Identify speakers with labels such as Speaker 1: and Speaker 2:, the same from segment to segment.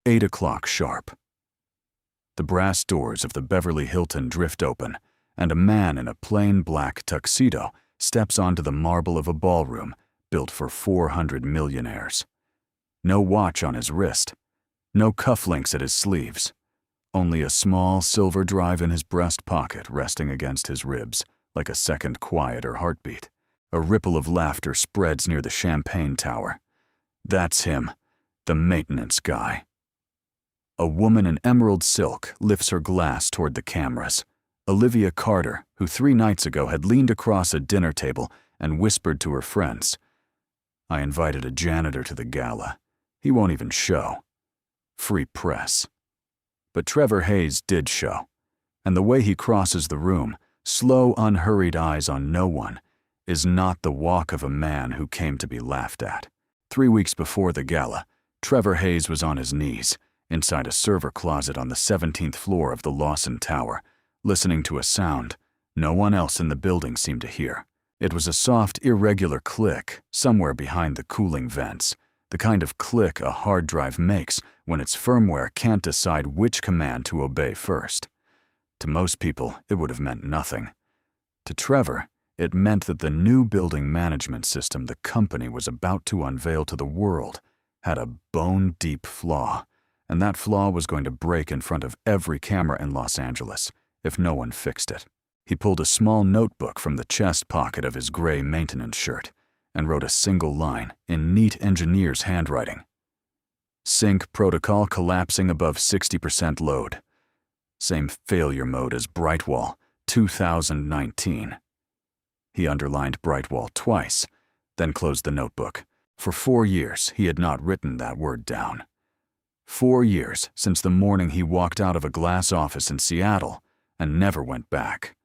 Speaker 1: 8 o'clock sharp. The brass doors of the Beverly Hilton drift open, and a man in a plain black tuxedo steps onto the marble of a ballroom built for 400 millionaires. No watch on his wrist, no cufflinks at his sleeves, only a small silver drive in his breast pocket resting against his ribs like a second quieter heartbeat. A ripple of laughter spreads near the champagne tower. That's him, the maintenance guy. A woman in emerald silk lifts her glass toward the cameras. Olivia Carter, who 3 nights ago had leaned across a dinner table and whispered to her friends, "I invited a janitor to the gala. He won't even show." Free press. But Trevor Hayes did show, and the way he crosses the room, slow, unhurried eyes on no one, is not the walk of a man who came to be laughed at. 3 weeks before the gala, Trevor Hayes was on his knees, inside a server closet on the 17th floor of the Lawson Tower, listening to a sound no one else in the building seemed to hear. It was a soft, irregular click somewhere behind the cooling vents, the kind of click a hard drive makes when its firmware can't decide which command to obey first. To most people, it would have meant nothing. To Trevor, it meant that the new building management system the company was about to unveil to the world had a bone-deep flaw, and that flaw was going to break in front of every camera in Los Angeles if no one fixed it. He pulled a small notebook from the chest pocket of his gray maintenance shirt and wrote a single line in neat engineer's handwriting. Sync protocol collapsing above 60% load. Same failure mode as Brightwall, 2019. He underlined Brightwall twice, then closed the notebook. For 4 years, he had not written that word down. 4 years since the morning he walked out of a glass office in Seattle and never went back,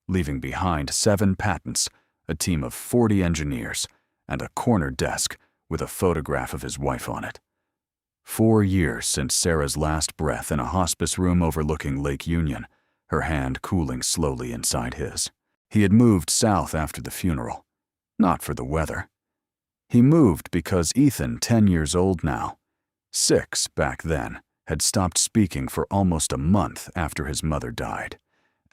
Speaker 1: leaving behind 7 patents, a team of 40 engineers, and a corner desk with a photograph of his wife on it. 4 years since Sarah's last breath in a hospice room overlooking Lake Union, her hand cooling slowly inside his. He had moved south after the funeral, not for the weather. He moved because Ethan, 10 years old now, 6 back then, had stopped speaking for almost a month after his mother died,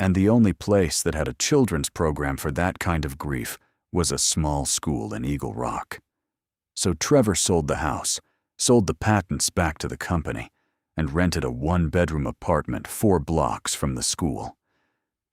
Speaker 1: and the only place that had a children's program for that kind of grief was a small school in Eagle Rock. So Trevor sold the house, sold the patents back to the company, and rented a 1-bedroom apartment 4 blocks from the school.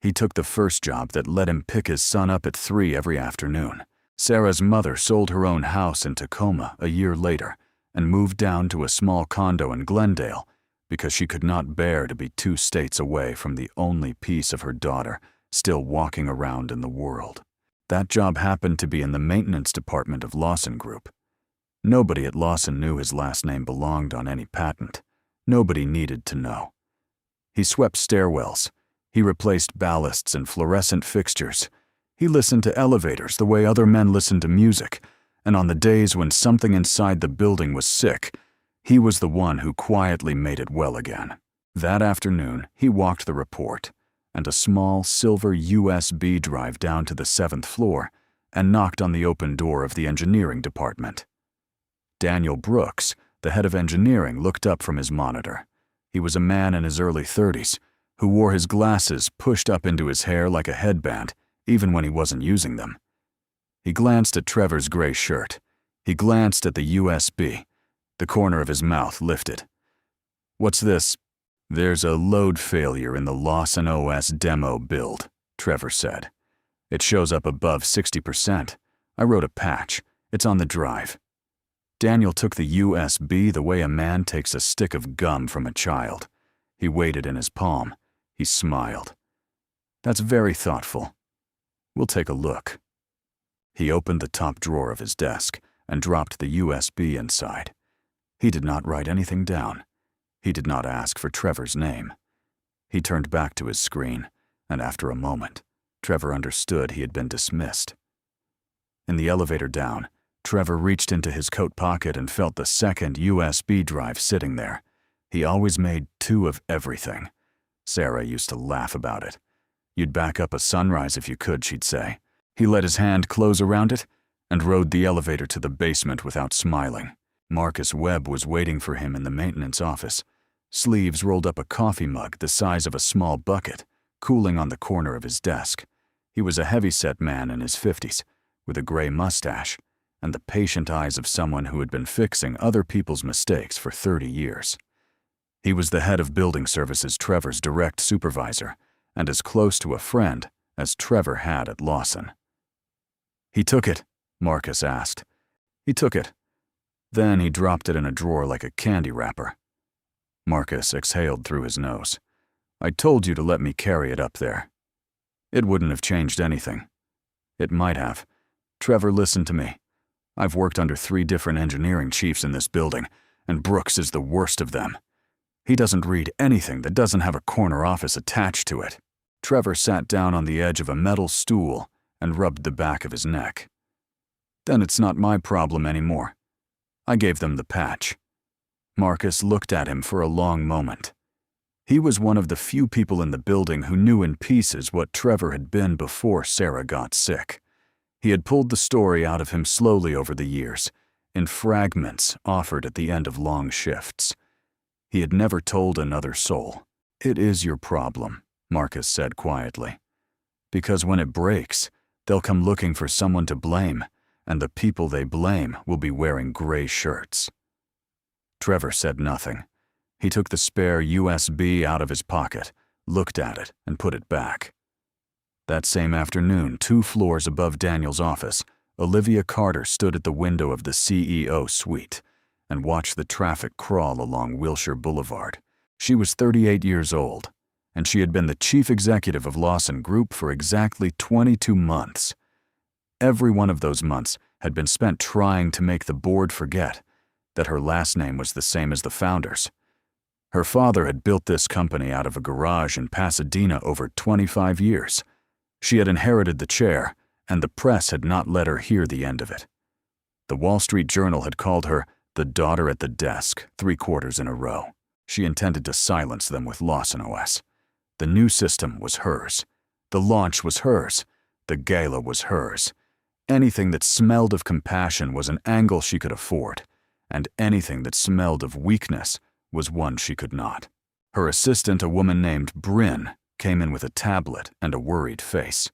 Speaker 1: He took the first job that let him pick his son up at 3 every afternoon. Sarah's mother sold her own house in Tacoma a year later and moved down to a small condo in Glendale because she could not bear to be 2 states away from the only piece of her daughter still walking around in the world. That job happened to be in the maintenance department of Lawson Group. Nobody at Lawson knew his last name belonged on any patent. Nobody needed to know. He swept stairwells. He replaced ballasts and fluorescent fixtures. He listened to elevators the way other men listened to music, and on the days when something inside the building was sick, he was the one who quietly made it well again. That afternoon, he walked the report and a small silver USB drive down to the 7th floor and knocked on the open door of the engineering department. Daniel Brooks, the head of engineering, looked up from his monitor. He was a man in his early 30s who wore his glasses pushed up into his hair like a headband, even when he wasn't using them. He glanced at Trevor's gray shirt. He glanced at the USB. The corner of his mouth lifted. "What's this?" "There's a load failure in the Lawson OS demo build," Trevor said. "It shows up above 60%. I wrote a patch. It's on the drive." Daniel took the USB the way a man takes a stick of gum from a child. He weighed it in his palm. He smiled. "That's very thoughtful. We'll take a look." He opened the top drawer of his desk and dropped the USB inside. He did not write anything down. He did not ask for Trevor's name. He turned back to his screen, and after a moment, Trevor understood he had been dismissed. In the elevator down, Trevor reached into his coat pocket and felt the second USB drive sitting there. He always made 2 of everything. Sarah used to laugh about it. "You'd back up a sunrise if you could," she'd say. He let his hand close around it and rode the elevator to the basement without smiling. Marcus Webb was waiting for him in the maintenance office, Sleeves rolled up a coffee mug the size of a small bucket, cooling on the corner of his desk. He was a heavy-set man in his 50s, with a gray mustache and the patient eyes of someone who had been fixing other people's mistakes for 30 years. He was the head of building services, Trevor's direct supervisor, and as close to a friend as Trevor had at Lawson. "He took it?" Marcus asked. "He took it. Then he dropped it in a drawer like a candy wrapper." Marcus exhaled through his nose. "I told you to let me carry it up there." "It wouldn't have changed anything." "It might have. Trevor, listen to me. I've worked under 3 different engineering chiefs in this building, and Brooks is the worst of them. He doesn't read anything that doesn't have a corner office attached to it." Trevor sat down on the edge of a metal stool and rubbed the back of his neck. "Then it's not my problem anymore. I gave them the patch." Marcus looked at him for a long moment. He was one of the few people in the building who knew in pieces what Trevor had been before Sarah got sick. He had pulled the story out of him slowly over the years, in fragments offered at the end of long shifts. He had never told another soul. "It is your problem," Marcus said quietly. "Because when it breaks, they'll come looking for someone to blame, and the people they blame will be wearing gray shirts." Trevor said nothing. He took the spare USB out of his pocket, looked at it, and put it back. That same afternoon, 2 floors above Daniel's office, Olivia Carter stood at the window of the CEO suite and watched the traffic crawl along Wilshire Boulevard. She was 38 years old, and she had been the chief executive of Lawson Group for exactly 22 months. Every one of those months had been spent trying to make the board forget that her last name was the same as the founders. Her father had built this company out of a garage in Pasadena over 25 years. She had inherited the chair, and the press had not let her hear the end of it. The Wall Street Journal had called her the daughter at the desk 3 quarters in a row. She intended to silence them with Lawson OS. The new system was hers. The launch was hers. The gala was hers. Anything that smelled of compassion was an angle she could afford, and anything that smelled of weakness was one she could not. Her assistant, a woman named Bryn, came in with a tablet and a worried face.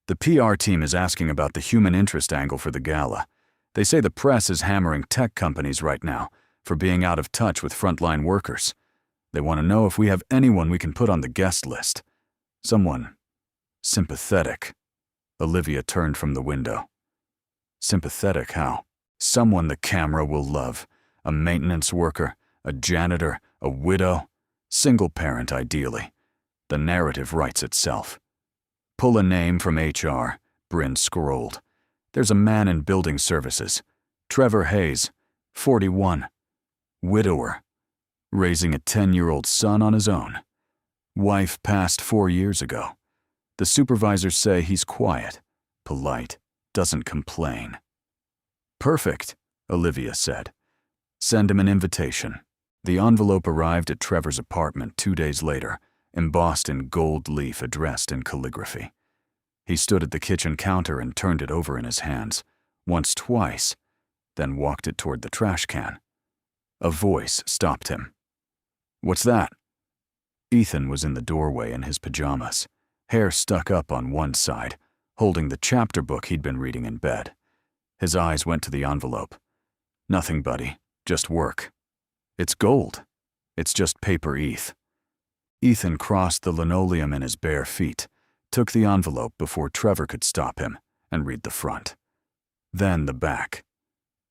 Speaker 1: "The PR team is asking about the human interest angle for the gala. They say the press is hammering tech companies right now for being out of touch with frontline workers. They want to know if we have anyone we can put on the guest list. Someone sympathetic." Olivia turned from the window. "Sympathetic how?" "Someone the camera will love. A maintenance worker, a janitor, a widow, single parent ideally. The narrative writes itself." "Pull a name from HR," Bryn scrolled. "There's a man in building services. Trevor Hayes, 41. Widower. Raising a 10-year-old son on his own. Wife passed 4 years ago. The supervisors say he's quiet, polite, doesn't complain." "Perfect," Olivia said. "Send him an invitation." The envelope arrived at Trevor's apartment 2 days later, embossed in gold leaf addressed in calligraphy. He stood at the kitchen counter and turned it over in his hands, once, twice, then walked it toward the trash can. A voice stopped him. "What's that?" Ethan was in the doorway in his pajamas, hair stuck up on one side, holding the chapter book he'd been reading in bed. His eyes went to the envelope. "Nothing, buddy, just work." "It's gold. It's just paper, Eth." Ethan crossed the linoleum in his bare feet, took the envelope before Trevor could stop him, and read the front. Then the back.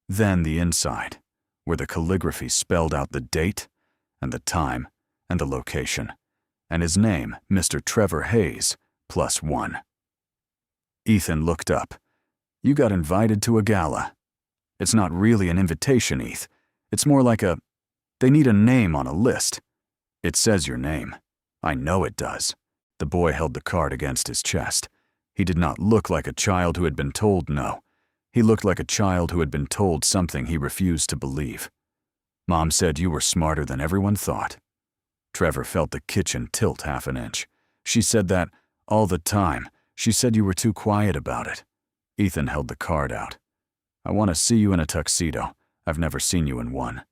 Speaker 1: Then the inside, where the calligraphy spelled out the date, and the time, and the location, and his name, Mr. Trevor Hayes, +1. Ethan looked up. "You got invited to a gala. It's not really an invitation, Eth. It's more like they need a name on a list. It says your name. I know it does." The boy held the card against his chest. He did not look like a child who had been told no. He looked like a child who had been told something he refused to believe. "Mom said you were smarter than everyone thought." Trevor felt the kitchen tilt half an inch. "She said that all the time. She said you were too quiet about it." Ethan held the card out. "I want to see you in a tuxedo. I've never seen you in one.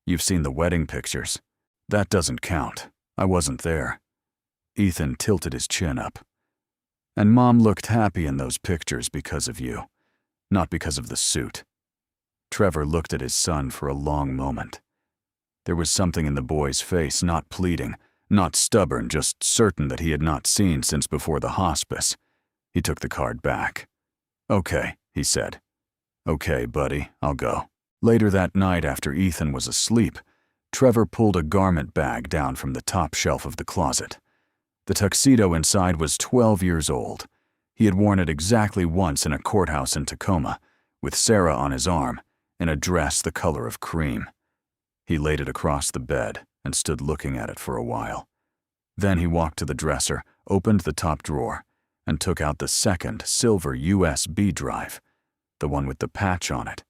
Speaker 1: You've seen the wedding pictures. That doesn't count. I wasn't there. Ethan tilted his chin up. And Mom looked happy in those pictures because of you, not because of the suit. Trevor looked at his son for a long moment. There was something in the boy's face, not pleading, not stubborn, just certain that he had not seen since before the hospice. He took the card back. "Okay," he said. "Okay, buddy, I'll go." Later that night, after Ethan was asleep, Trevor pulled a garment bag down from the top shelf of the closet. The tuxedo inside was 12 years old. He had worn it exactly once in a courthouse in Tacoma, with Sarah on his arm, in a dress the color of cream. He laid it across the bed and stood looking at it for a while. Then he walked to the dresser, opened the top drawer, and took out the second silver USB drive, the one with the patch on it,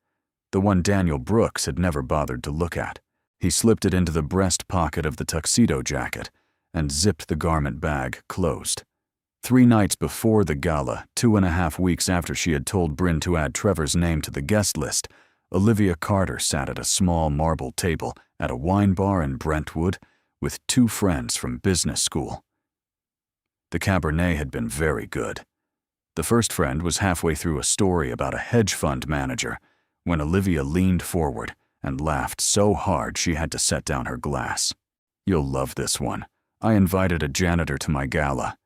Speaker 1: the one Daniel Brooks had never bothered to look at. He slipped it into the breast pocket of the tuxedo jacket and zipped the garment bag closed. 3 nights before the gala, 2.5 weeks after she had told Bryn to add Trevor's name to the guest list, Olivia Carter sat at a small marble table at a wine bar in Brentwood with 2 friends from business school. The Cabernet had been very good. The first friend was halfway through a story about a hedge fund manager when Olivia leaned forward and laughed so hard she had to set down her glass. "You'll love this one. I invited a janitor to my gala."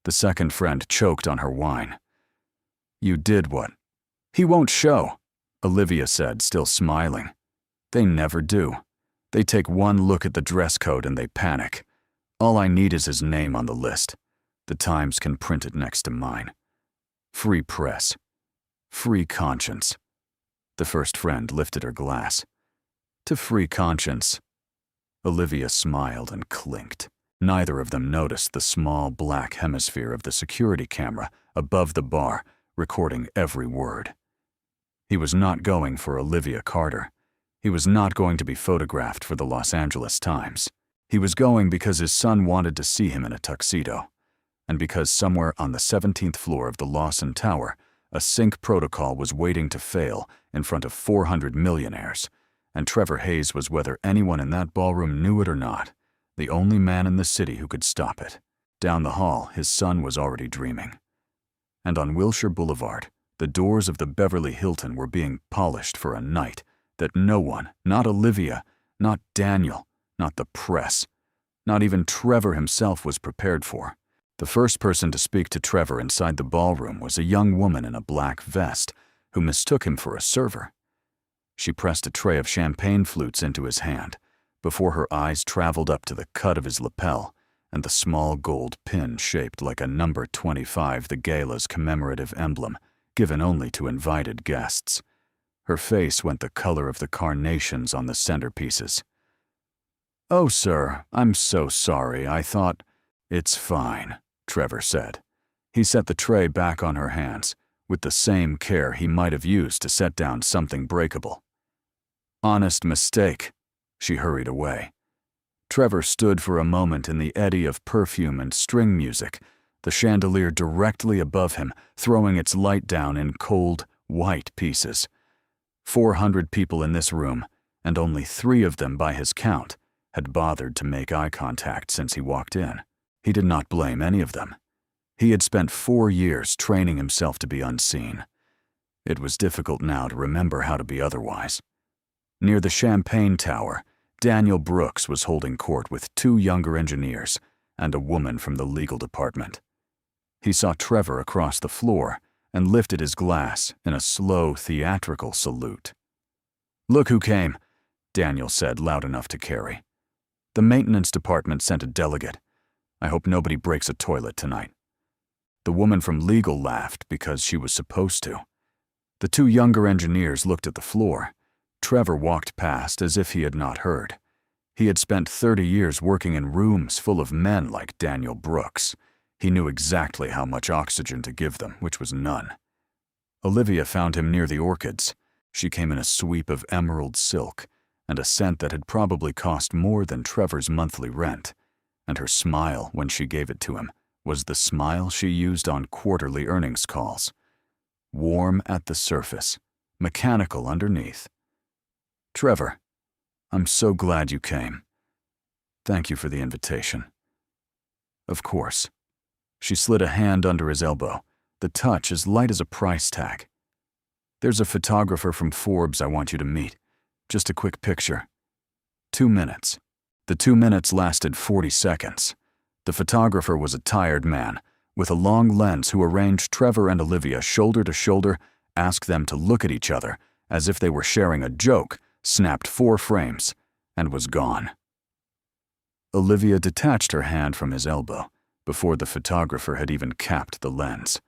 Speaker 1: The second friend choked on her wine. "You did what?" "He won't show," Olivia said, still smiling. "They never do. They take one look at the dress code and they panic. All I need is his name on the list. The Times can print it next to mine. Free press. Free conscience." The first friend lifted her glass. "To free conscience." Olivia smiled and clinked. Neither of them noticed the small black hemisphere of the security camera above the bar, recording every word. He was not going for Olivia Carter. He was not going to be photographed for the Los Angeles Times. He was going because his son wanted to see him in a tuxedo, and because somewhere on the 17th floor of the Lawson Tower, a sync protocol was waiting to fail in front of 400 millionaires, and Trevor Hayes was, whether anyone in that ballroom knew it or not, the only man in the city who could stop it. Down the hall, his son was already dreaming. And on Wilshire Boulevard, the doors of the Beverly Hilton were being polished for a night that no one, not Olivia, not Daniel, not the press, not even Trevor himself was prepared for. The first person to speak to Trevor inside the ballroom was a young woman in a black vest who mistook him for a server. She pressed a tray of champagne flutes into his hand before her eyes traveled up to the cut of his lapel and the small gold pin shaped like a number 25, the Gala's commemorative emblem, given only to invited guests. Her face went the color of the carnations on the centerpieces. "Oh, sir, I'm so sorry. I thought—" "It's fine," Trevor said. He set the tray back on her hands, with the same care he might have used to set down something breakable. "Honest mistake." She hurried away. Trevor stood for a moment in the eddy of perfume and string music, the chandelier directly above him, throwing its light down in cold, white pieces. 400 people in this room, and only 3 of them, by his count, had bothered to make eye contact since he walked in. He did not blame any of them. He had spent 4 years training himself to be unseen. It was difficult now to remember how to be otherwise. Near the Champagne Tower, Daniel Brooks was holding court with 2 younger engineers and a woman from the legal department. He saw Trevor across the floor and lifted his glass in a slow, theatrical salute. "Look who came," Daniel said, loud enough to carry. "The maintenance department sent a delegate. I hope nobody breaks a toilet tonight." The woman from legal laughed because she was supposed to. The 2 younger engineers looked at the floor. Trevor walked past as if he had not heard. He had spent 30 years working in rooms full of men like Daniel Brooks. He knew exactly how much oxygen to give them, which was none. Olivia found him near the orchids. She came in a sweep of emerald silk and a scent that had probably cost more than Trevor's monthly rent, and her smile when she gave it to him was the smile she used on quarterly earnings calls. Warm at the surface, mechanical underneath. "Trevor, I'm so glad you came." Thank you for the invitation. Of course. She slid a hand under his elbow, the touch as light as a price tag. There's a photographer from Forbes I want you to meet. Just a quick picture. 2 minutes. The 2 minutes lasted 40 seconds. The photographer was a tired man, with a long lens who arranged Trevor and Olivia shoulder to shoulder, asked them to look at each other as if they were sharing a joke, snapped 4 frames, and was gone. Olivia detached her hand from his elbow before the photographer had even capped the lens.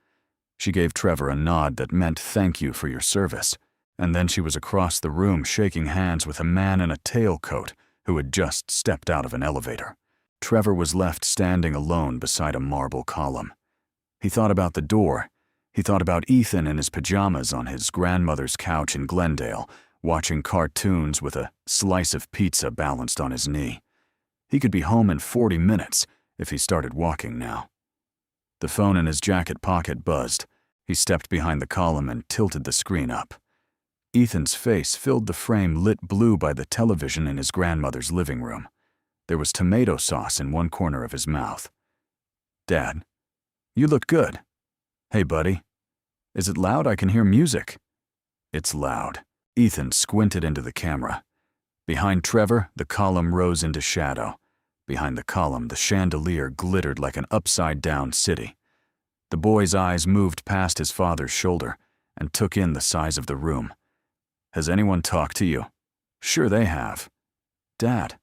Speaker 1: She gave Trevor a nod that meant thank you for your service, and then she was across the room shaking hands with a man in a tailcoat who had just stepped out of an elevator. Trevor was left standing alone beside a marble column. He thought about the door. He thought about Ethan in his pajamas on his grandmother's couch in Glendale, watching cartoons with a slice of pizza balanced on his knee. He could be home in 40 minutes if he started walking now. The phone in his jacket pocket buzzed. He stepped behind the column and tilted the screen up. Ethan's face filled the frame lit blue by the television in his grandmother's living room. There was tomato sauce in one corner of his mouth. Dad, you look good. Hey, buddy. Is it loud? I can hear music. It's loud. Ethan squinted into the camera. Behind Trevor, the column rose into shadow. Behind the column, the chandelier glittered like an upside-down city. The boy's eyes moved past his father's shoulder and took in the size of the room. Has anyone talked to you? Sure they have. Dad.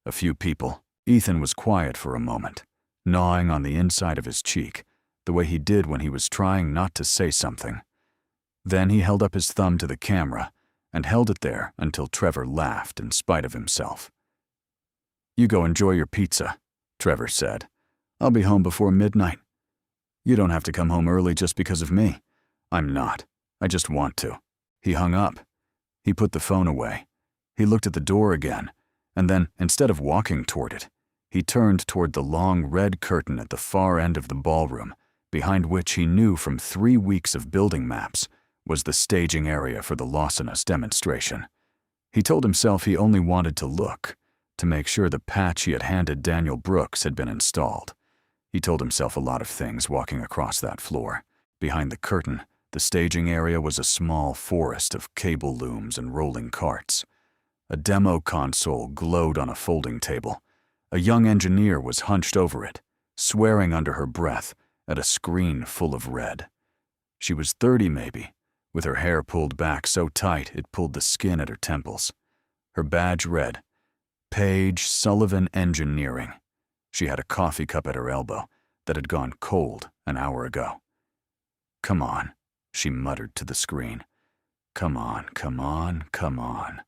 Speaker 1: A few people. Ethan was quiet for a moment, gnawing on the inside of his cheek, the way he did when he was trying not to say something. Then he held up his thumb to the camera and held it there until Trevor laughed in spite of himself. You go enjoy your pizza, Trevor said. I'll be home before midnight. You don't have to come home early just because of me. I'm not. I just want to. He hung up. He put the phone away. He looked at the door again, and then, instead of walking toward it, he turned toward the long red curtain at the far end of the ballroom, behind which he knew from 3 weeks of building maps was the staging area for the Lawsonus demonstration. He told himself he only wanted to look, to make sure the patch he had handed Daniel Brooks had been installed. He told himself a lot of things walking across that floor. Behind the curtain, the staging area was a small forest of cable looms and rolling carts. A demo console glowed on a folding table. A young engineer was hunched over it, swearing under her breath at a screen full of red. She was 30 maybe, with her hair pulled back so tight it pulled the skin at her temples. Her badge read, Paige Sullivan Engineering. She had a coffee cup at her elbow that had gone cold an hour ago. Come on, she muttered to the screen. Come on, come on, come on.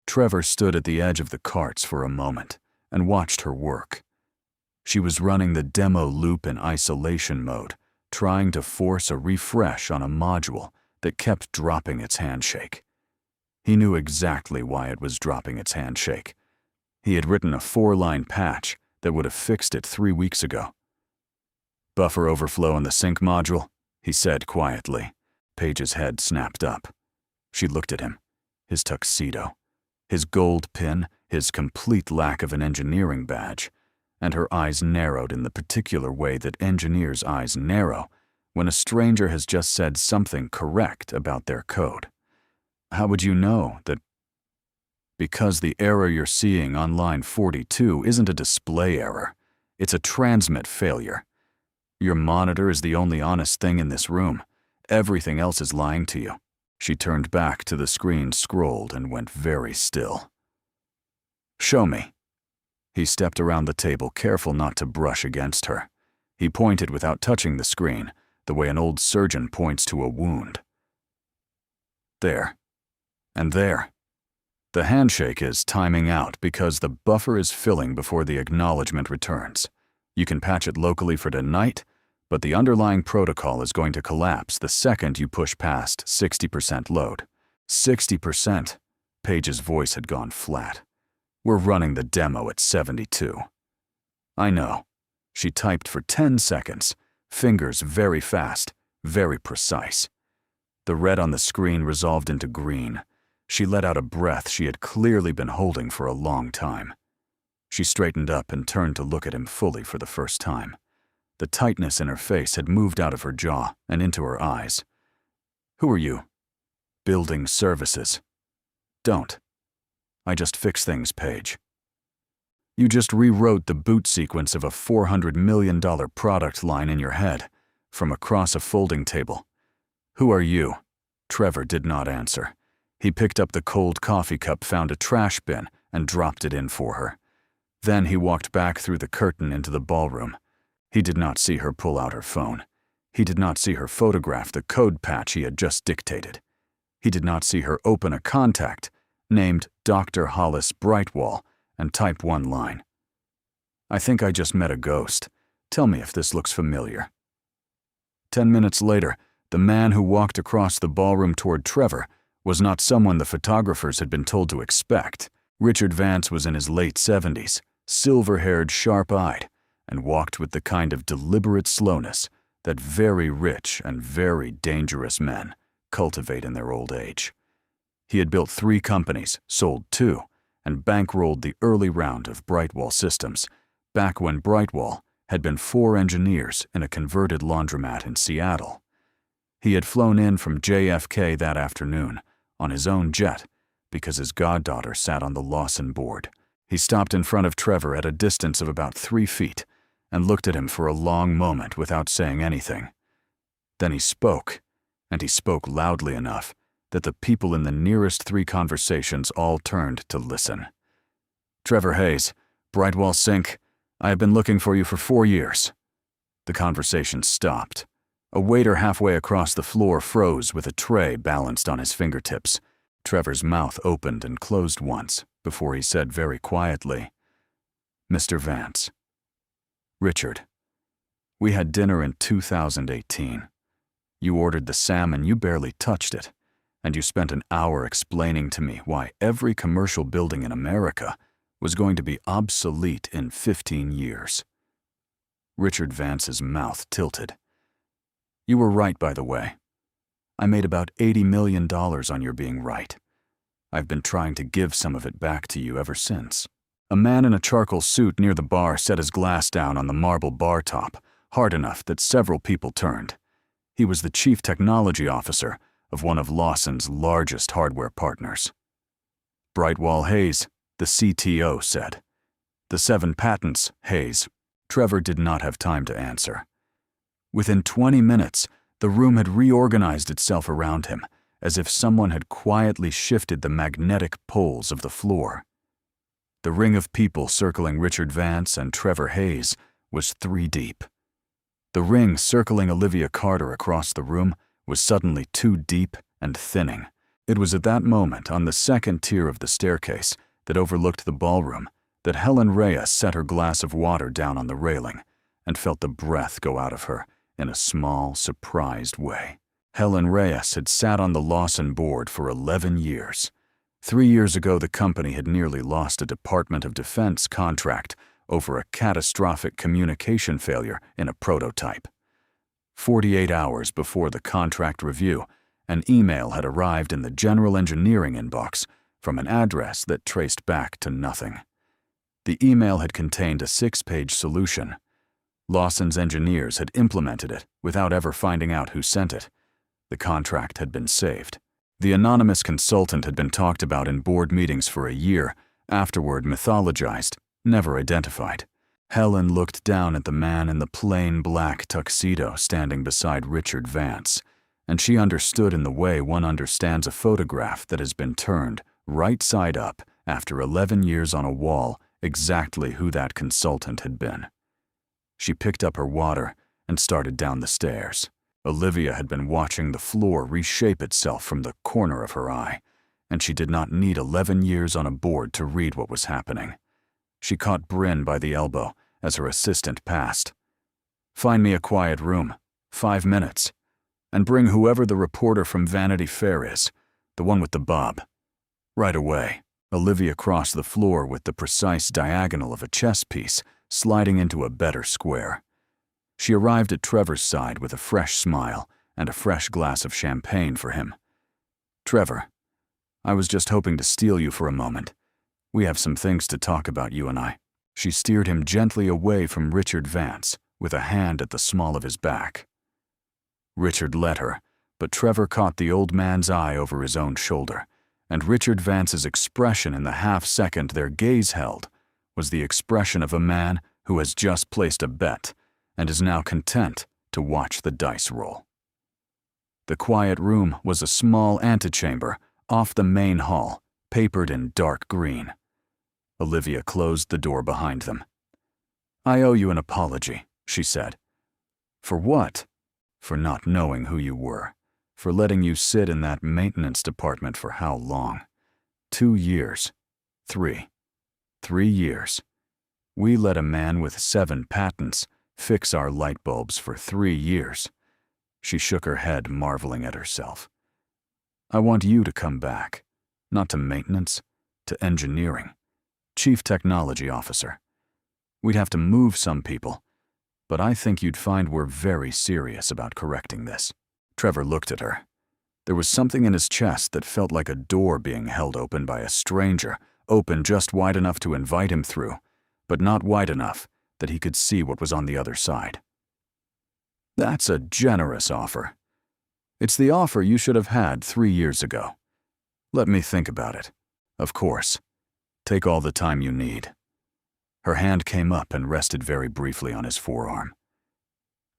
Speaker 1: Trevor stood at the edge of the carts for a moment and watched her work. She was running the demo loop in isolation mode, trying to force a refresh on a module that kept dropping its handshake. He knew exactly why it was dropping its handshake. He had written a 4-line patch that would have fixed it 3 weeks ago. Buffer overflow in the sync module, he said quietly. Paige's head snapped up. She looked at him, his tuxedo, his gold pin, his complete lack of an engineering badge, and her eyes narrowed in the particular way that engineers' eyes narrow when a stranger has just said something correct about their code. How would you know that? Because the error you're seeing on line 42 isn't a display error. It's a transmit failure. Your monitor is the only honest thing in this room. Everything else is lying to you. She turned back to the screen, scrolled, and went very still. Show me. He stepped around the table, careful not to brush against her. He pointed without touching the screen, the way an old surgeon points to a wound. There. And there. The handshake is timing out because the buffer is filling before the acknowledgement returns. You can patch it locally for tonight, but the underlying protocol is going to collapse the second you push past 60% load. 60%. Paige's voice had gone flat. We're running the demo at 72. I know. She typed for 10 seconds, fingers very fast, very precise. The red on the screen resolved into green. She let out a breath she had clearly been holding for a long time. She straightened up and turned to look at him fully for the first time. The tightness in her face had moved out of her jaw and into her eyes. "Who are you?" "Building services." "Don't. I just fix things, Paige." "You just rewrote the boot sequence of a $400 million product line in your head, from across a folding table." "Who are you?" Trevor did not answer. He picked up the cold coffee cup, found a trash bin, and dropped it in for her. Then he walked back through the curtain into the ballroom. He did not see her pull out her phone. He did not see her photograph the code patch he had just dictated. He did not see her open a contact, named Dr. Hollis Brightwall, and type one line. "I think I just met a ghost. Tell me if this looks familiar." 10 minutes later, the man who walked across the ballroom toward Trevor was not someone the photographers had been told to expect. Richard Vance was in his late 70s, silver-haired, sharp-eyed, and walked with the kind of deliberate slowness that very rich and very dangerous men cultivate in their old age. He had built 3 companies, sold 2, and bankrolled the early round of Brightwall Systems, back when Brightwall had been 4 engineers in a converted laundromat in Seattle. He had flown in from JFK that afternoon on his own jet because his goddaughter sat on the Lawson board. He stopped in front of Trevor at a distance of about 3 feet and looked at him for a long moment without saying anything. Then he spoke, and he spoke loudly enough that the people in the nearest 3 conversations all turned to listen. "Trevor Hayes, Brightwall Sink, I have been looking for you for 4 years." The conversation stopped. A waiter halfway across the floor froze with a tray balanced on his fingertips. Trevor's mouth opened and closed once before he said very quietly, "Mr. Vance." "Richard, we had dinner in 2018. You ordered the salmon, you barely touched it, and you spent an hour explaining to me why every commercial building in America was going to be obsolete in 15 years. Richard Vance's mouth tilted. "You were right, by the way. I made about $80 million on your being right. I've been trying to give some of it back to you ever since." A man in a charcoal suit near the bar set his glass down on the marble bar top, hard enough that several people turned. He was the chief technology officer of one of Lawson's largest hardware partners. "Brightwall Hayes," the CTO said. "The 7 patents, Hayes." Trevor did not have time to answer. Within 20 minutes, the room had reorganized itself around him, as if someone had quietly shifted the magnetic poles of the floor. The ring of people circling Richard Vance and Trevor Hayes was 3 deep. The ring circling Olivia Carter across the room was suddenly 2 deep and thinning. It was at that moment, on the 2nd tier of the staircase that overlooked the ballroom, that Helen Reyes set her glass of water down on the railing and felt the breath go out of her in a small, surprised way. Helen Reyes had sat on the Lawson board for 11 years. 3 years ago, the company had nearly lost a Department of Defense contract over a catastrophic communication failure in a prototype. 48 hours before the contract review, an email had arrived in the general engineering inbox from an address that traced back to nothing. The email had contained a 6-page solution. Lawson's engineers had implemented it without ever finding out who sent it. The contract had been saved. The anonymous consultant had been talked about in board meetings for a year, afterward mythologized, never identified. Helen looked down at the man in the plain black tuxedo standing beside Richard Vance, and she understood in the way one understands a photograph that has been turned right side up after 11 years on a wall exactly who that consultant had been. She picked up her water and started down the stairs. Olivia had been watching the floor reshape itself from the corner of her eye, and she did not need 11 years on a board to read what was happening. She caught Bryn by the elbow as her assistant passed. "Find me a quiet room, 5 minutes, and bring whoever the reporter from Vanity Fair is, the one with the bob. Right away." Olivia crossed the floor with the precise diagonal of a chess piece sliding into a better square. She arrived at Trevor's side with a fresh smile and a fresh glass of champagne for him. "Trevor, I was just hoping to steal you for a moment. We have some things to talk about, you and I." She steered him gently away from Richard Vance, with a hand at the small of his back. Richard let her, but Trevor caught the old man's eye over his own shoulder, and Richard Vance's expression in the half-second their gaze held was the expression of a man who has just placed a bet and is now content to watch the dice roll. The quiet room was a small antechamber off the main hall, papered in dark green. Olivia closed the door behind them. "I owe you an apology," she said. "For what?" "For not knowing who you were. For letting you sit in that maintenance department for how long? 2 years. 3. 3 years. We let a man with 7 patents fix our light bulbs for 3 years." She shook her head, marveling at herself. "I want you to come back. Not to maintenance, to engineering. Chief Technology Officer. We'd have to move some people, but I think you'd find we're very serious about correcting this." Trevor looked at her. There was something in his chest that felt like a door being held open by a stranger, open just wide enough to invite him through, but not wide enough that he could see what was on the other side. "That's a generous offer. It's the offer you should have had 3 years ago. Let me think about it. Of course. Take all the time you need." Her hand came up and rested very briefly on his forearm.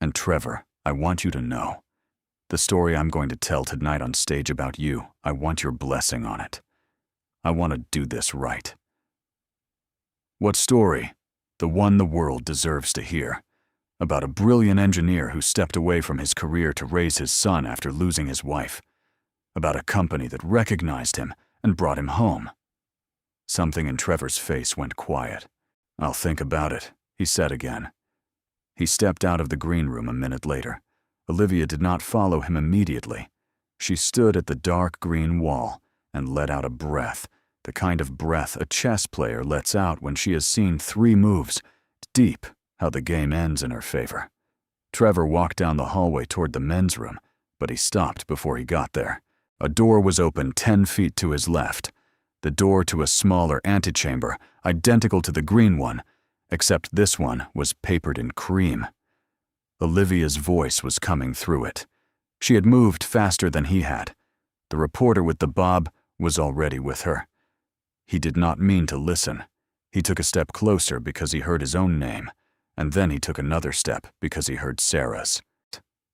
Speaker 1: "And Trevor, I want you to know. The story I'm going to tell tonight on stage about you, I want your blessing on it. I want to do this right." "What story?" "The one the world deserves to hear. About a brilliant engineer who stepped away from his career to raise his son after losing his wife. About a company that recognized him and brought him home." Something in Trevor's face went quiet. "I'll think about it," he said again. He stepped out of the green room a minute later. Olivia did not follow him immediately. She stood at the dark green wall and let out a breath, the kind of breath a chess player lets out when she has seen 3 moves, deep how the game ends in her favor. Trevor walked down the hallway toward the men's room, but he stopped before he got there. A door was open 10 feet to his left, the door to a smaller antechamber, identical to the green one, except this one was papered in cream. Olivia's voice was coming through it. She had moved faster than he had. The reporter with the bob was already with her. He did not mean to listen. He took a step closer because he heard his own name, and then he took another step because he heard Sarah's.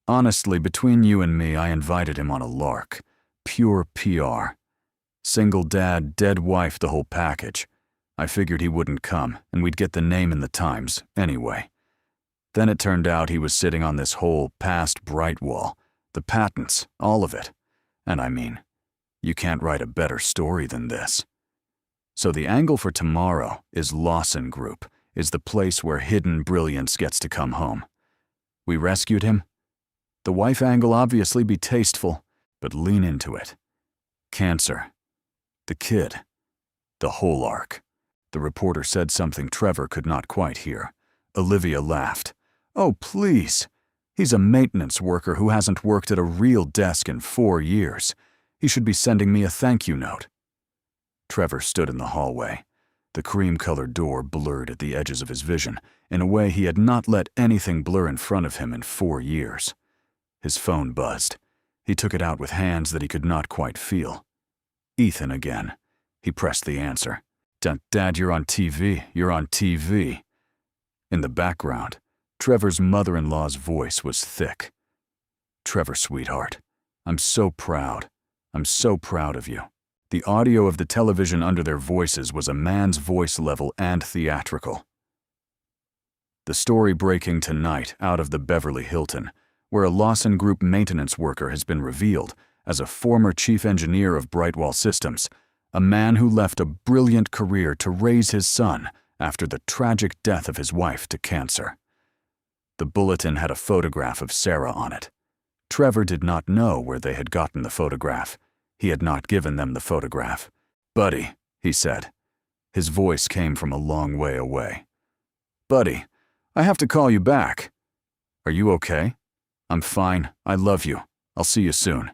Speaker 1: "Honestly, between you and me, I invited him on a lark. Pure PR. Single dad, dead wife, the whole package. I figured he wouldn't come, and we'd get the name in the Times, anyway. Then it turned out he was sitting on this whole past bright wall, the patents, all of it. And I mean, you can't write a better story than this. So the angle for tomorrow is Lawson Group, is the place where hidden brilliance gets to come home. We rescued him. The wife angle obviously be tasteful, but lean into it. Cancer. The kid. The whole arc." The reporter said something Trevor could not quite hear. Olivia laughed. "Oh, please. He's a maintenance worker who hasn't worked at a real desk in 4 years. He should be sending me a thank you note." Trevor stood in the hallway. The cream-colored door blurred at the edges of his vision in a way he had not let anything blur in front of him in 4 years. His phone buzzed. He took it out with hands that he could not quite feel. Ethan again. He pressed the answer. "Dad, you're on TV. You're on TV." In the background, Trevor's mother-in-law's voice was thick. "Trevor, sweetheart, I'm so proud. I'm so proud of you." The audio of the television under their voices was a man's voice level and theatrical. The story breaking tonight out of the Beverly Hilton, where a Lawson Group maintenance worker has been revealed as a former chief engineer of Brightwall Systems, a man who left a brilliant career to raise his son after the tragic death of his wife to cancer. The bulletin had a photograph of Sarah on it. Trevor did not know where they had gotten the photograph. He had not given them the photograph. "Buddy," he said. His voice came from a long way away. "Buddy, I have to call you back." "Are you okay?" "I'm fine. I love you. I'll see you soon."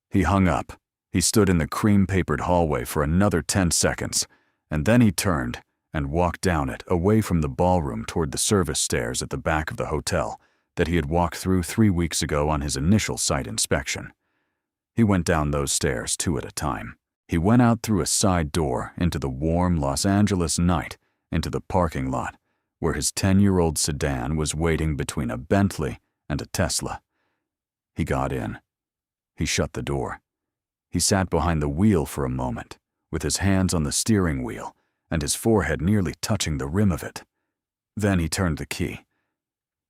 Speaker 1: He hung up. He stood in the cream-papered hallway for another 10 seconds, and then he turned and walked down it away from the ballroom toward the service stairs at the back of the hotel that he had walked through 3 weeks ago on his initial site inspection. He went down those stairs 2 at a time. He went out through a side door into the warm Los Angeles night into the parking lot where his 10-year-old sedan was waiting between a Bentley and a Tesla. He got in. He shut the door. He sat behind the wheel for a moment, with his hands on the steering wheel and his forehead nearly touching the rim of it. Then he turned the key.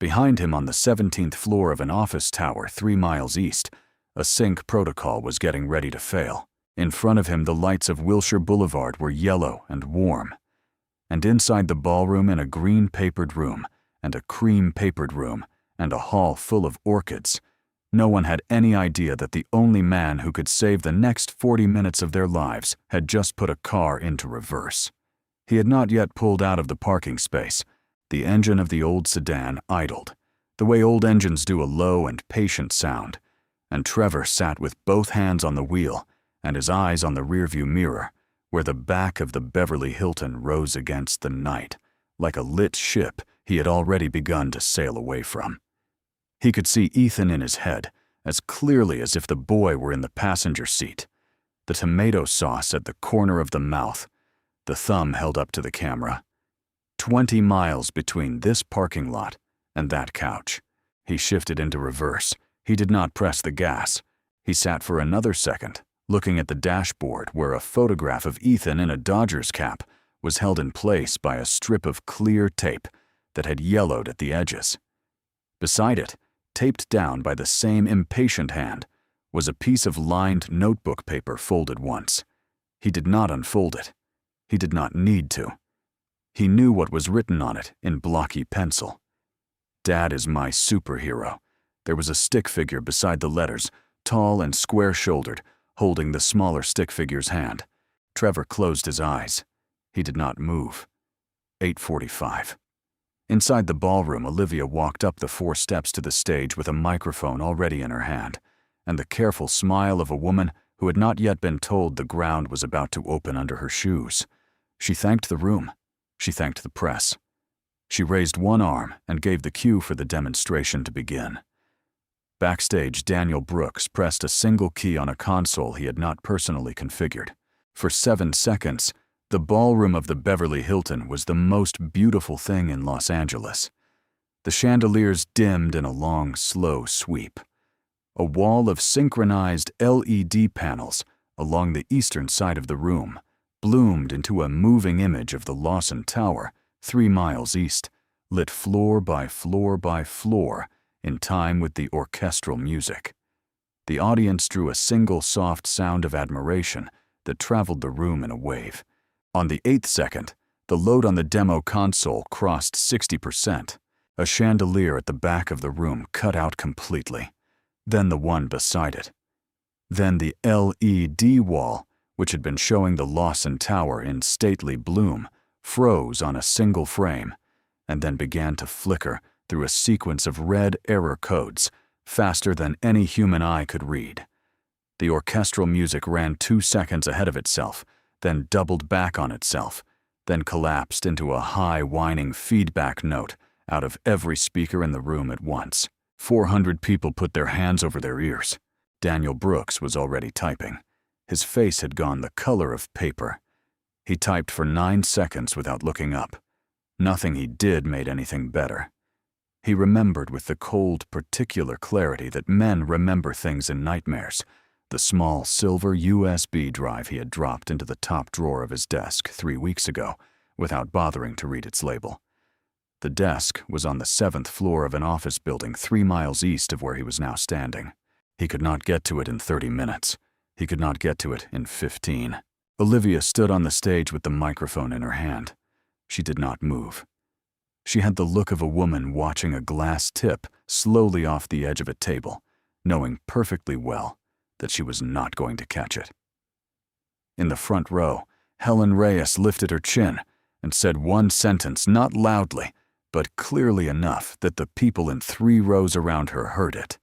Speaker 1: Behind him on the 17th floor of an office tower 3 miles east, a sync protocol was getting ready to fail. In front of him, the lights of Wilshire Boulevard were yellow and warm. And inside the ballroom, in a green-papered room and a cream-papered room and a hall full of orchids, no one had any idea that the only man who could save the next 40 minutes of their lives had just put a car into reverse. He had not yet pulled out of the parking space. The engine of the old sedan idled, the way old engines do, a low and patient sound, and Trevor sat with both hands on the wheel and his eyes on the rearview mirror, where the back of the Beverly Hilton rose against the night, like a lit ship he had already begun to sail away from. He could see Ethan in his head, as clearly as if the boy were in the passenger seat. The tomato sauce at the corner of the mouth, the thumb held up to the camera. 20 miles between this parking lot and that couch. He shifted into reverse. He did not press the gas. He sat for another second, looking at the dashboard where a photograph of Ethan in a Dodgers cap was held in place by a strip of clear tape that had yellowed at the edges. Beside it, taped down by the same impatient hand, was a piece of lined notebook paper folded once. He did not unfold it. He did not need to. He knew what was written on it in blocky pencil. "Dad is my superhero." There was a stick figure beside the letters, tall and square-shouldered, holding the smaller stick figure's hand. Trevor closed his eyes. He did not move. 8:45. Inside the ballroom, Olivia walked up the 4 steps to the stage with a microphone already in her hand, and the careful smile of a woman who had not yet been told the ground was about to open under her shoes. She thanked the room. She thanked the press. She raised one arm and gave the cue for the demonstration to begin. Backstage, Daniel Brooks pressed a single key on a console he had not personally configured. For 7 seconds, the ballroom of the Beverly Hilton was the most beautiful thing in Los Angeles. The chandeliers dimmed in a long, slow sweep. A wall of synchronized LED panels along the eastern side of the room bloomed into a moving image of the Lawson Tower, 3 miles east, lit floor by floor by floor, in time with the orchestral music. The audience drew a single soft sound of admiration that traveled the room in a wave. On the 8th second, the load on the demo console crossed 60%. A chandelier at the back of the room cut out completely. Then the one beside it. Then the LED wall, which had been showing the Lawson Tower in stately bloom, froze on a single frame, and then began to flicker through a sequence of red error codes, faster than any human eye could read. The orchestral music ran 2 seconds ahead of itself, then doubled back on itself, then collapsed into a high whining feedback note out of every speaker in the room at once. 400 people put their hands over their ears. Daniel Brooks was already typing. His face had gone the color of paper. He typed for 9 seconds without looking up. Nothing he did made anything better. He remembered with the cold, particular clarity that men remember things in nightmares, the small silver USB drive he had dropped into the top drawer of his desk 3 weeks ago without bothering to read its label. The desk was on the 7th floor of an office building 3 miles east of where he was now standing. He could not get to it in 30 minutes. He could not get to it in 15. Olivia stood on the stage with the microphone in her hand. She did not move. She had the look of a woman watching a glass tip slowly off the edge of a table, knowing perfectly well that she was not going to catch it. In the front row, Helen Reyes lifted her chin and said one sentence, not loudly, but clearly enough that the people in 3 rows around her heard it.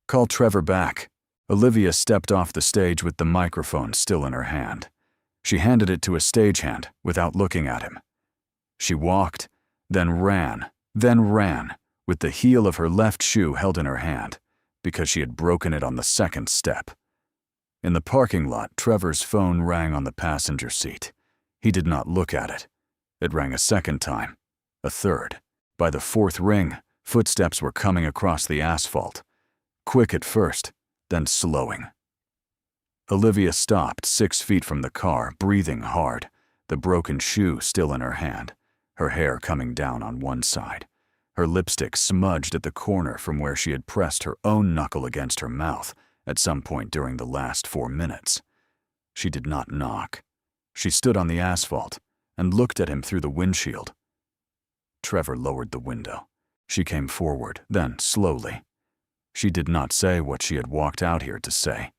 Speaker 1: "Call Trevor back." Olivia stepped off the stage with the microphone still in her hand. She handed it to a stagehand without looking at him. She walked, then ran, with the heel of her left shoe held in her hand, because she had broken it on the second step. In the parking lot, Trevor's phone rang on the passenger seat. He did not look at it. It rang a second time, a third. By the fourth ring, footsteps were coming across the asphalt, quick at first, then slowing. Olivia stopped 6 feet from the car, breathing hard, the broken shoe still in her hand, her hair coming down on one side, her lipstick smudged at the corner from where she had pressed her own knuckle against her mouth at some point during the last 4 minutes. She did not knock. She stood on the asphalt and looked at him through the windshield. Trevor lowered the window. She came forward, then slowly. She did not say what she had walked out here to say.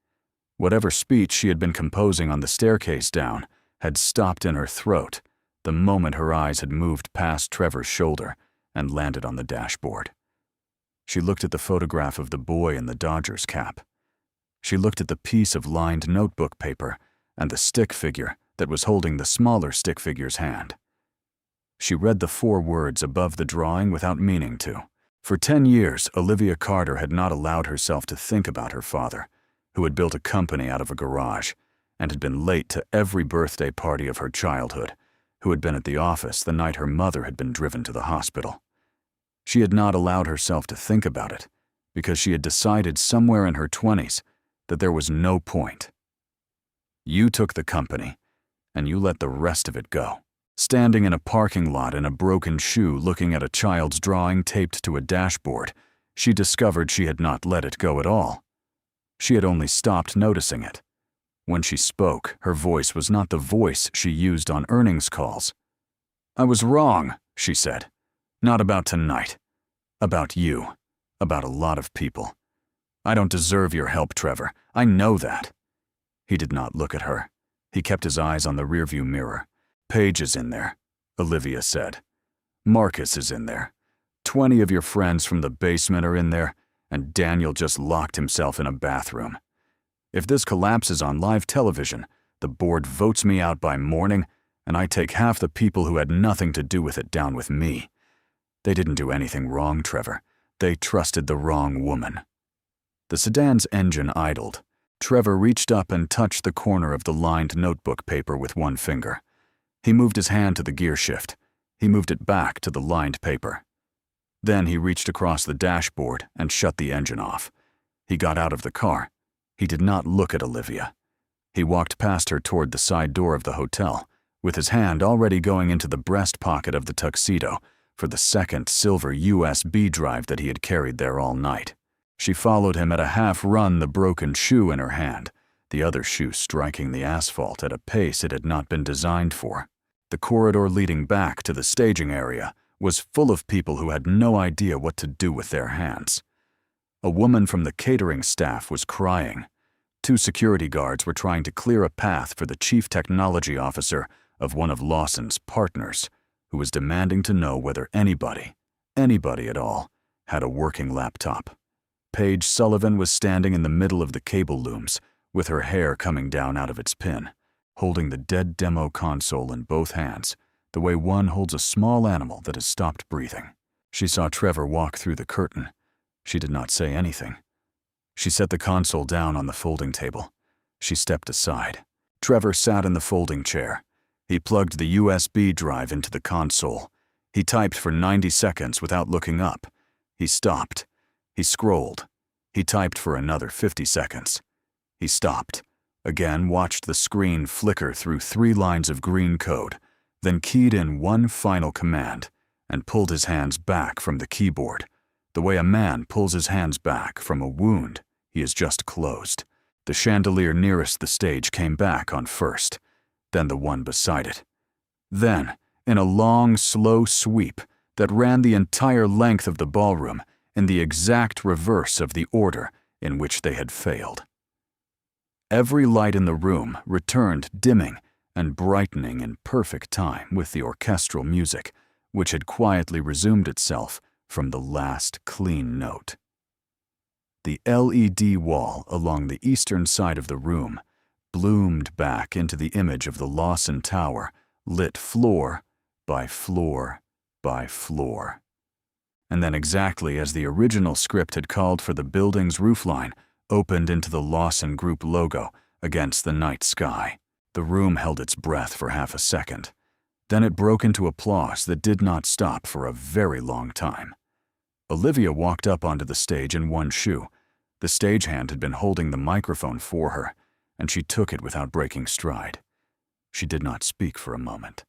Speaker 1: Whatever speech she had been composing on the staircase down had stopped in her throat the moment her eyes had moved past Trevor's shoulder and landed on the dashboard. She looked at the photograph of the boy in the Dodgers cap. She looked at the piece of lined notebook paper and the stick figure that was holding the smaller stick figure's hand. She read the 4 words above the drawing without meaning to. For 10 years, Olivia Carter had not allowed herself to think about her father, who had built a company out of a garage and had been late to every birthday party of her childhood, who had been at the office the night her mother had been driven to the hospital. She had not allowed herself to think about it because she had decided somewhere in her 20s that there was no point. You took the company, and you let the rest of it go. Standing in a parking lot in a broken shoe looking at a child's drawing taped to a dashboard, she discovered she had not let it go at all. She had only stopped noticing it. When she spoke, her voice was not the voice she used on earnings calls. "I was wrong," she said. "Not about tonight. About you. About a lot of people. I don't deserve your help, Trevor. I know that." He did not look at her. He kept his eyes on the rearview mirror. "Paige is in there," Olivia said. "Marcus is in there. 20 of your friends from the basement are in there, and Daniel just locked himself in a bathroom. If this collapses on live television, the board votes me out by morning, and I take half the people who had nothing to do with it down with me. They didn't do anything wrong, Trevor. They trusted the wrong woman." The sedan's engine idled. Trevor reached up and touched the corner of the lined notebook paper with one finger. He moved his hand to the gear shift. He moved it back to the lined paper. Then he reached across the dashboard and shut the engine off. He got out of the car. He did not look at Olivia. He walked past her toward the side door of the hotel, with his hand already going into the breast pocket of the tuxedo for the second silver USB drive that he had carried there all night. She followed him at a half-run, the broken shoe in her hand, the other shoe striking the asphalt at a pace it had not been designed for. The corridor leading back to the staging area was full of people who had no idea what to do with their hands. A woman from the catering staff was crying. 2 security guards were trying to clear a path for the chief technology officer of one of Lawson's partners, who was demanding to know whether anybody at all, had a working laptop. Paige Sullivan was standing in the middle of the cable looms, with her hair coming down out of its pin, holding the dead demo console in both hands, the way one holds a small animal that has stopped breathing. She saw Trevor walk through the curtain. She did not say anything. She set the console down on the folding table. She stepped aside. Trevor sat in the folding chair. He plugged the USB drive into the console. He typed for 90 seconds without looking up. He stopped. He scrolled. He typed for another 50 seconds. He stopped. Again watched the screen flicker through 3 lines of green code, then keyed in one final command and pulled his hands back from the keyboard, the way a man pulls his hands back from a wound he has just closed. The chandelier nearest the stage came back on first, then the one beside it. Then, in a long, slow sweep that ran the entire length of the ballroom in the exact reverse of the order in which they had failed. Every light in the room returned dimming and brightening in perfect time with the orchestral music, which had quietly resumed itself from the last clean note. The LED wall along the eastern side of the room bloomed back into the image of the Lawson Tower, lit floor, by floor by floor. And then, exactly as the original script had called for, the building's roofline opened into the Lawson Group logo against the night sky. The room held its breath for half a second. Then it broke into applause that did not stop for a very long time. Olivia walked up onto the stage in one shoe. The stagehand had been holding the microphone for her, and she took it without breaking stride. She did not speak for a moment.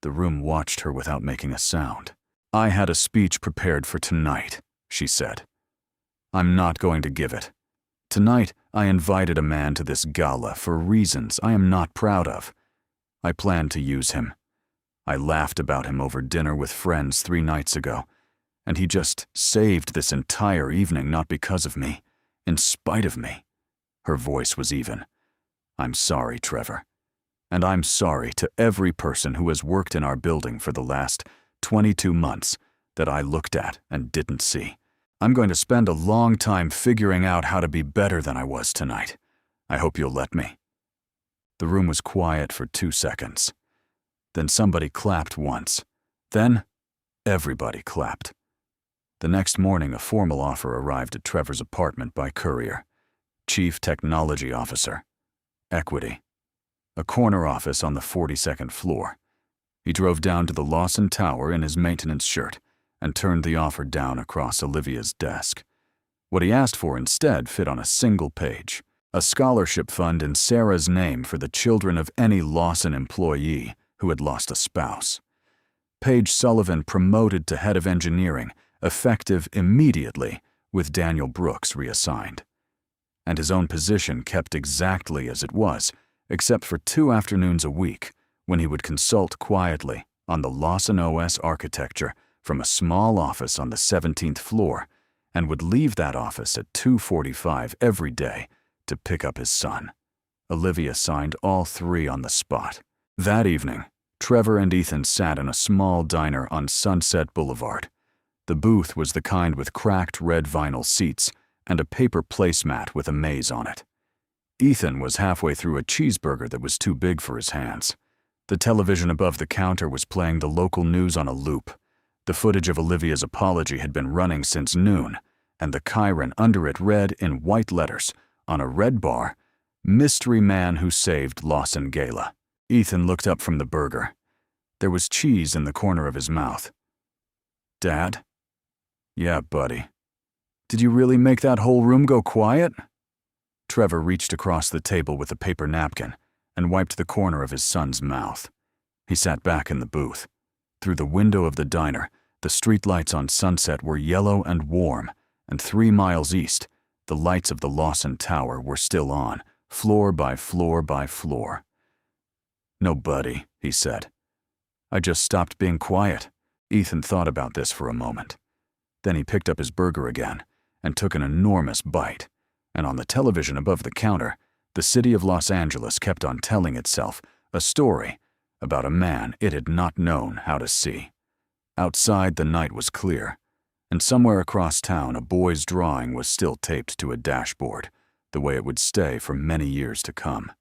Speaker 1: The room watched her without making a sound. "I had a speech prepared for tonight," she said. "I'm not going to give it. Tonight, I invited a man to this gala for reasons I am not proud of. I planned to use him. I laughed about him over dinner with friends 3 nights ago, and he just saved this entire evening, not because of me, in spite of me." Her voice was even. "I'm sorry, Trevor. And I'm sorry to every person who has worked in our building for the last 22 months that I looked at and didn't see. I'm going to spend a long time figuring out how to be better than I was tonight. I hope you'll let me." The room was quiet for 2 seconds. Then somebody clapped once. Then everybody clapped. The next morning, a formal offer arrived at Trevor's apartment by courier. Chief Technology Officer. Equity. A corner office on the 42nd floor. He drove down to the Lawson Tower in his maintenance shirt and turned the offer down across Olivia's desk. What he asked for instead fit on a single page: a scholarship fund in Sarah's name for the children of any Lawson employee who had lost a spouse. Paige Sullivan promoted to head of engineering, effective immediately, with Daniel Brooks reassigned. And his own position kept exactly as it was, except for 2 afternoons a week, when he would consult quietly on the Lawson OS architecture from a small office on the 17th floor, and would leave that office at 2:45 every day to pick up his son. Olivia signed all 3 on the spot. That evening, Trevor and Ethan sat in a small diner on Sunset Boulevard. The booth was the kind with cracked red vinyl seats and a paper placemat with a maze on it. Ethan was halfway through a cheeseburger that was too big for his hands. The television above the counter was playing the local news on a loop. The footage of Olivia's apology had been running since noon, and the chyron under it read in white letters, on a red bar, "Mystery Man Who Saved Lawson Gala." Ethan looked up from the burger. There was cheese in the corner of his mouth. "Dad?" "Yeah, buddy. Did you really make that whole room go quiet?" Trevor reached across the table with a paper napkin and wiped the corner of his son's mouth. He sat back in the booth. Through the window of the diner, the streetlights on Sunset were yellow and warm, and 3 miles east, the lights of the Lawson Tower were still on, floor by floor by floor. "No, buddy," he said. "I just stopped being quiet." Ethan thought about this for a moment. Then he picked up his burger again and took an enormous bite, and on the television above the counter, the city of Los Angeles kept on telling itself a story about a man it had not known how to see. Outside, the night was clear, and somewhere across town a boy's drawing was still taped to a dashboard, the way it would stay for many years to come.